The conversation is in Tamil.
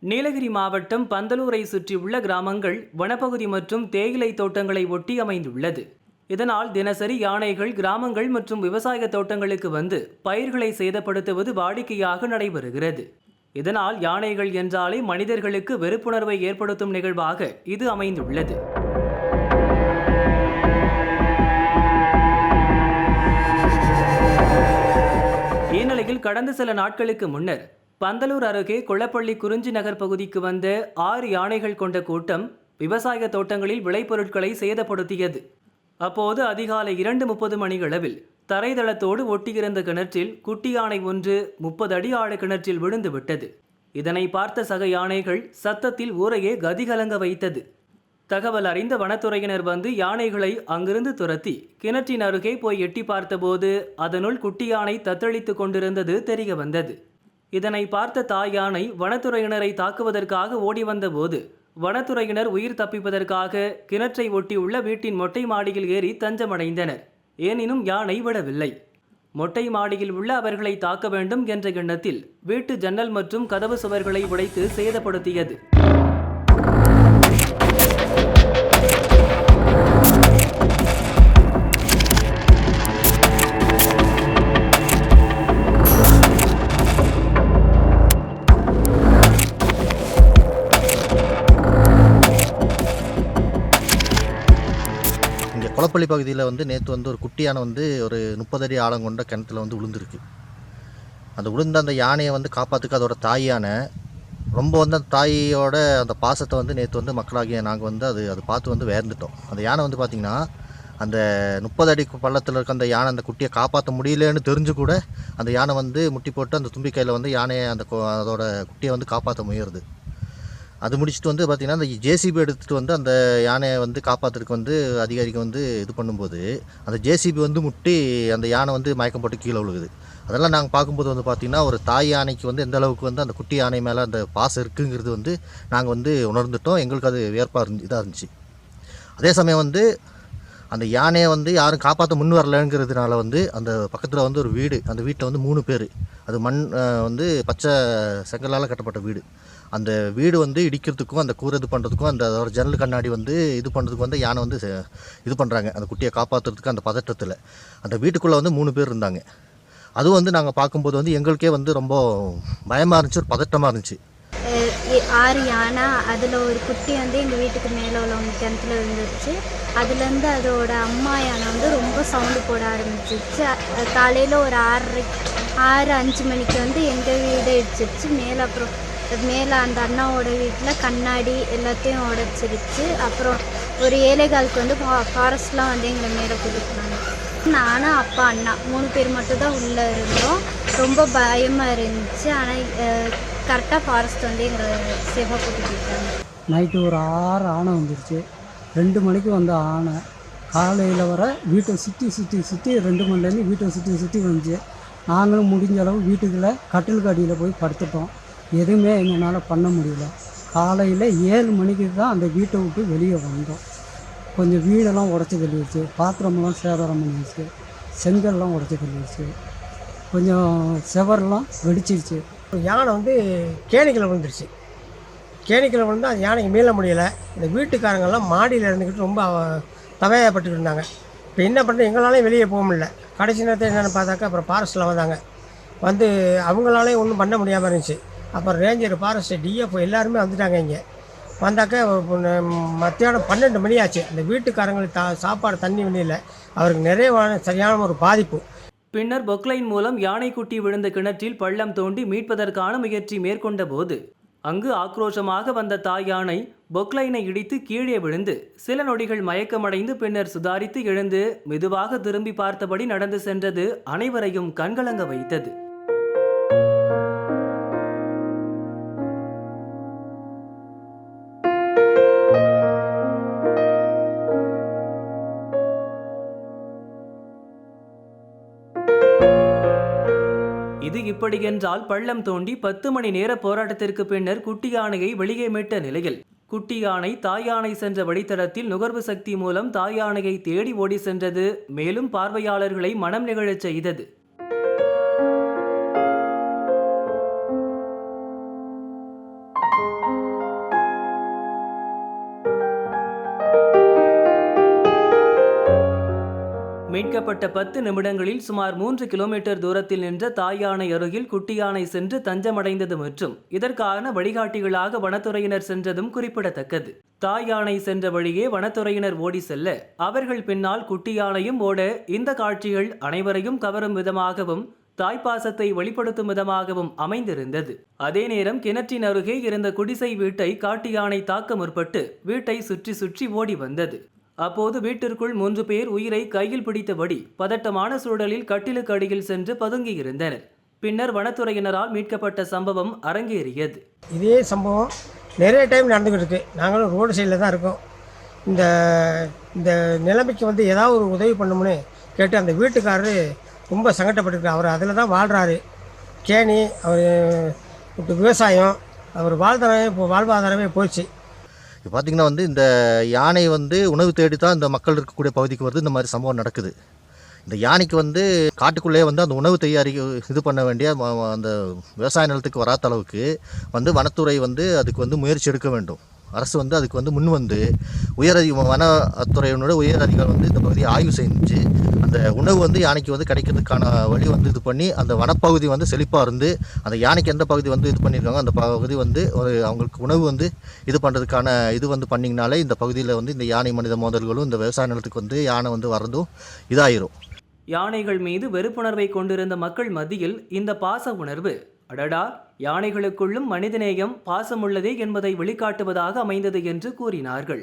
நீலகிரி மாவட்டம் பந்தலூரை சுற்றியுள்ள கிராமங்கள் வனப்பகுதி மற்றும் தேயிலை தோட்டங்களை ஒட்டி அமைந்துள்ளது. இதனால் தினசரி யானைகள் கிராமங்கள் மற்றும் விவசாய தோட்டங்களுக்கு வந்து பயிர்களை சேதப்படுத்துவது வாடிக்கையாக நடைபெறுகிறது. இதனால் யானைகள் என்றாலே மனிதர்களுக்கு வெறுப்புணர்வை ஏற்படுத்தும் நிகழ்வாக இது அமைந்துள்ளது. இந்நிலையில் கடந்த சில நாட்களுக்கு முன்னர் பந்தலூர் அருகே கொளப்பள்ளி குறிஞ்சி நகர் பகுதிக்கு வந்த 6 யானைகள் கொண்ட கூட்டம் விவசாய தோட்டங்களில் விளைபொருட்களை சேதப்படுத்தியது. அப்போது அதிகாலை 2:30 மணியளவில் தரைதளத்தோடு ஒட்டியிருந்த கிணற்றில் குட்டி யானை ஒன்று 30 அடி ஆழ கிணற்றில் விழுந்து விட்டது. இதனை பார்த்த சக யானைகள் சத்தத்தில் ஊரையே கதிகலங்க வைத்தது. தகவல் அறிந்த வனத்துறையினர் வந்து யானைகளை அங்கிருந்து துரத்தி கிணற்றின் அருகே போய் எட்டி பார்த்தபோது அதனுள் குட்டி யானை தத்தளித்து கொண்டிருந்தது தெரிய வந்தது. இதனை பார்த்த தாய் யானை வனத்துறையினரை தாக்குவதற்காக ஓடி வந்தபோது வனத்துறையினர் உயிர் தப்பிப்பதற்காக கிணற்றை ஒட்டியுள்ள வீட்டின் மொட்டை மாடியில் ஏறி தஞ்சமடைந்தனர். எனினும் யானை விடவில்லை. மொட்டை மாடியில் உள்ள அவர்களை தாக்க வேண்டும் என்ற எண்ணத்தில் வீட்டு ஜன்னல் மற்றும் கதவு சுவர்களை உடைத்து சேதப்படுத்தியது. இங்கே கொளப்பள்ளி பகுதியில் வந்து நேற்று வந்து ஒரு குட்டி யானை வந்து ஒரு 30 அடி ஆழம் கொண்ட கிணத்துல வந்து விழுந்திருக்கு. அந்த விழுந்த அந்த யானையை வந்து காப்பாற்றுக்கு அதோட தாய் யானை ரொம்ப வந்து அந்த தாயோட அந்த பாசத்தை வந்து நேற்று வந்து மக்களாகிய நாங்கள் வந்து அது பார்த்து வந்து வேர்ந்துட்டோம். அந்த யானை வந்து பார்த்திங்கன்னா அந்த 30 அடி பள்ளத்தில் இருக்க அந்த யானை அந்த குட்டியை காப்பாற்ற முடியலன்னு தெரிஞ்சு கூட அந்த யானை வந்து முட்டி போட்டு அந்த தும்பிக்கையில் வந்து யானையை அதோட குட்டியை வந்து காப்பாற்ற முயறுது. அது முடிச்சுட்டு வந்து பார்த்திங்கன்னா அந்த ஜேசிபி எடுத்துகிட்டு வந்து அந்த யானையை வந்து காப்பாற்றுறதுக்கு வந்து அதிகாரிக்கு வந்து இது பண்ணும்போது அந்த ஜேசிபி வந்து முட்டி அந்த யானை வந்து மயக்கம் போட்டு கீழே விழுகுது. அதெல்லாம் நாங்கள் பார்க்கும்போது வந்து பார்த்திங்கன்னா ஒரு தாய் யானைக்கு வந்து எந்த அளவுக்கு வந்து அந்த குட்டி யானை மேலே அந்த பாசம் இருக்குங்கிறது வந்து நாங்கள் வந்து உணர்ந்துட்டோம். எங்களுக்கு அது இதாக இருந்துச்சு. அதே சமயம் வந்து அந்த யானையை வந்து யாரும் காப்பாற்ற முன் வரலங்கிறதுனால வந்து அந்த பக்கத்தில் வந்து ஒரு வீடு, அந்த வீட்டில் வந்து 3 பேர், அது மண் வந்து பச்சை செங்கலால் கட்டப்பட்ட வீடு. அந்த வீடு வந்து இடிக்கிறதுக்கும் அந்த கூரை இது பண்ணுறதுக்கும் அதோட ஜன்னல் கண்ணாடி வந்து இது பண்ணுறதுக்கு வந்து யானை வந்து இது பண்ணுறாங்க. அந்த குட்டியை காப்பாற்றுறதுக்கு அந்த பதட்டத்தில் அந்த வீட்டுக்குள்ளே வந்து 3 பேர் இருந்தாங்க. அதுவும் வந்து நாங்கள் பார்க்கும்போது வந்து எங்களுக்கே வந்து ரொம்ப பயமாக இருந்துச்சு, ஒரு பதட்டமாக இருந்துச்சு. 6 யானை, அதில் ஒரு குட்டி வந்து எங்கள் வீட்டுக்கு மேலே உள்ளவங்க கிணத்துல இருந்துச்சு. அதுலேருந்து அதோட அம்மா யானை வந்து ரொம்ப சவுண்டு போட ஆரம்பிச்சிருச்சு. காலையில் ஒரு 6:05 மணிக்கு வந்து எங்கள் வீடை இடிச்சிருச்சு. மேலே அந்த அண்ணாவோட வீட்டில் கண்ணாடி எல்லாத்தையும் உடச்சிருச்சு. அப்புறம் ஒரு 7:15 வந்து ஃபாரஸ்ட்லாம் வந்து எங்களை மேலே கூட்டிட்டாங்க. நானும் அப்பா அண்ணா 3 பேர் மட்டும் தான் உள்ளே இருந்தோம். ரொம்ப பயமாக இருந்துச்சு. ஆனால் கரெக்டாக ஃபாரஸ்ட் வந்து எங்களை சேஃபாக கூட்டிகிட்டு போயிட்டாங்க. நைட்டு ஒரு 6 ஆனை வந்துருச்சு. 2 மணிக்கு வந்த ஆனை காலையில் வர வீட்டை சுற்றி 2 மணிலேருந்து வீட்டை சுற்றி வந்துச்சு. நாங்களும் முடிஞ்ச அளவு வீட்டுக்குள்ளே கட்டிலுக்கு அடியில் போய் படுத்துட்டோம். எதுவுமே எங்களால் பண்ண முடியல. காலையில் 7 மணிக்கு தான் அந்த வீட்டை விட்டு வெளியே வந்தோம். கொஞ்சம் வீடெல்லாம் உடச்சி தள்ளிடுச்சு, பாத்திரமெல்லாம் சேதாரம் பண்ணிடுச்சு, செங்கல்லாம் உடச்சி தள்ளிடுச்சு, கொஞ்சம் செவரெல்லாம் வெடிச்சிருச்சு. யானை வந்து கேணிக்கில் விழுந்துருச்சு. கேணிக்கில் விழுந்து அந்த யானைக்கு மீள முடியலை. இந்த வீட்டுக்காரங்கெல்லாம் மாடியில் இருந்துக்கிட்டு ரொம்ப தவையப்பட்டுக்கிட்டு இருந்தாங்க. இப்போ என்ன பண்ணுறது, எங்களாலேயும் வெளியே போக முடியல. கடைசி நேரத்தில் என்னென்னு பார்த்தாக்கா அப்புறம் ஃபாரஸ்ட்டில் வந்து அவங்களாலே ஒன்றும் பண்ண முடியாமல் இருந்துச்சு. அப்புறம் ரேஞ்சர், ஃபாரஸ்ட், டிஎஃப் எல்லாருமே வந்துட்டாங்க. இங்கே வந்தாக்க மத்தியானம் 12 மணி ஆச்சு. அந்த வீட்டுக்காரங்களுக்கு சாப்பாடு தண்ணி இல்லை. அவருக்கு நிறைய சரியான ஒரு பாதிப்பு. பின்னர் பொக்லைன் மூலம் யானைக்குட்டி விழுந்த கிணற்றில் பள்ளம் தோண்டி மீட்பதற்கான முயற்சி மேற்கொண்ட போது அங்கு ஆக்ரோஷமாக வந்த தாய் யானை பொக்லைனை இடித்து கீழே விழுந்து சில நொடிகள் மயக்கமடைந்து பின்னர் சுதாரித்து எழுந்து மெதுவாக திரும்பி பார்த்தபடி நடந்து சென்றது அனைவரையும் கண்கலங்க வைத்தது. இது இப்படியென்றால் பள்ளம் தோண்டி 10 மணி நேர போராட்டத்திற்கு பின்னர் குட்டி யானையை வெளியே மீட்ட நிலையில் குட்டி யானை தாய் யானை சென்ற வழித்தடத்தில் நுகர்வு சக்தி மூலம் தாய் யானையை தேடி ஓடி சென்றது மேலும் பார்வையாளர்களை மனம் நிகழச் செய்தது. மீட்கப்பட்ட 10 நிமிடங்களில் சுமார் 3 கிலோமீட்டர் தூரத்தில் நின்ற தாய் யானை அருகில் குட்டி யானை சென்று தஞ்சமடைந்தது மற்றும் இதற்கான வழிகாட்டிகளாக வனத்துறையினர் சென்றதும் குறிப்பிடத்தக்கது. தாய் யானை சென்ற வழியே வனத்துறையினர் ஓடி செல்ல அவர்கள் பின்னால் குட்டி யானையும் ஓட இந்த காட்சிகள் அனைவரையும் கவரும் விதமாகவும் தாய்ப்பாசத்தை வெளிப்படுத்தும் விதமாகவும் அமைந்திருந்தது. அதே நேரம் கிணற்றின் அருகே இருந்த குடிசை வீட்டை காட்டு யானை தாக்க முற்பட்டு வீட்டை சுற்றி சுற்றி ஓடி வந்தது. அப்போது வீட்டிற்குள் 3 பேர் உயிரை கையில் பிடித்தபடி பதட்டமான சூழலில் கட்டிலுக்கு அடியில் சென்று பதுங்கியிருந்தனர். பின்னர் வனத்துறையினரால் மீட்கப்பட்ட சம்பவம் அரங்கேறியது. இதே சம்பவம் நிறைய டைம் நடந்துக்கிட்டு இருக்கு. நாங்களும் ரோடு சைடில் தான் இருக்கோம். இந்த இந்த நிலைமைக்கு வந்து ஏதாவது ஒரு உதவி பண்ணணும்னு கேட்டு அந்த வீட்டுக்காரரு ரொம்ப சங்கடப்பட்டிருக்கு. அவர் அதில் தான் வாழ்கிறாரு. கேணி அவர் விவசாயம் அவர் வாழ்வாதாரமே போச்சு. இப்போ பார்த்திங்கன்னா வந்து இந்த யானை வந்து உணவு தேடி தான் இந்த மக்கள் இருக்கக்கூடிய பகுதிக்கு வருது. இந்த மாதிரி சம்பவம் நடக்குது. இந்த யானைக்கு வந்து காட்டுக்குள்ளேயே வந்து அந்த உணவு இது பண்ண வேண்டிய அந்த விவசாய நிலத்துக்கு வராத அளவுக்கு வந்து வனத்துறை வந்து அதுக்கு வந்து முயற்சி எடுக்க வேண்டும். அரசு வந்து அதுக்கு வந்து முன் வந்து வனத்துறையினோட உயர் அதிகாரிகள் வந்து இந்த பகுதியை ஆய்வு செஞ்சு அந்த உணவு வந்து யானைக்கு வந்து கிடைக்கிறதுக்கான வழி வந்து இது பண்ணி அந்த வனப்பகுதி வந்து செழிப்பாக இருந்து அந்த யானைக்கு எந்த பகுதி வந்து இது பண்ணியிருக்காங்க அந்த பகுதி வந்து ஒரு அவங்களுக்கு உணவு வந்து இது பண்ணுறதுக்கான இது வந்து பண்ணிங்கனாலே இந்த பகுதியில் வந்து இந்த யானை மனித மோதல்களும் இந்த விவசாய நிலத்துக்கு வந்து யானை வந்து வரதும் இதாயிரும். யானைகள் மீது வெறுப்புணர்வை கொண்டிருந்த மக்கள் மத்தியில் இந்த பாச உணர்வு அடடா யானைகளுக்குள்ளும் மனிதநேயம் பாசம் உள்ளதே என்பதை வெளிக்காட்டுவதாக அமைந்தது என்று கூறினார்கள்.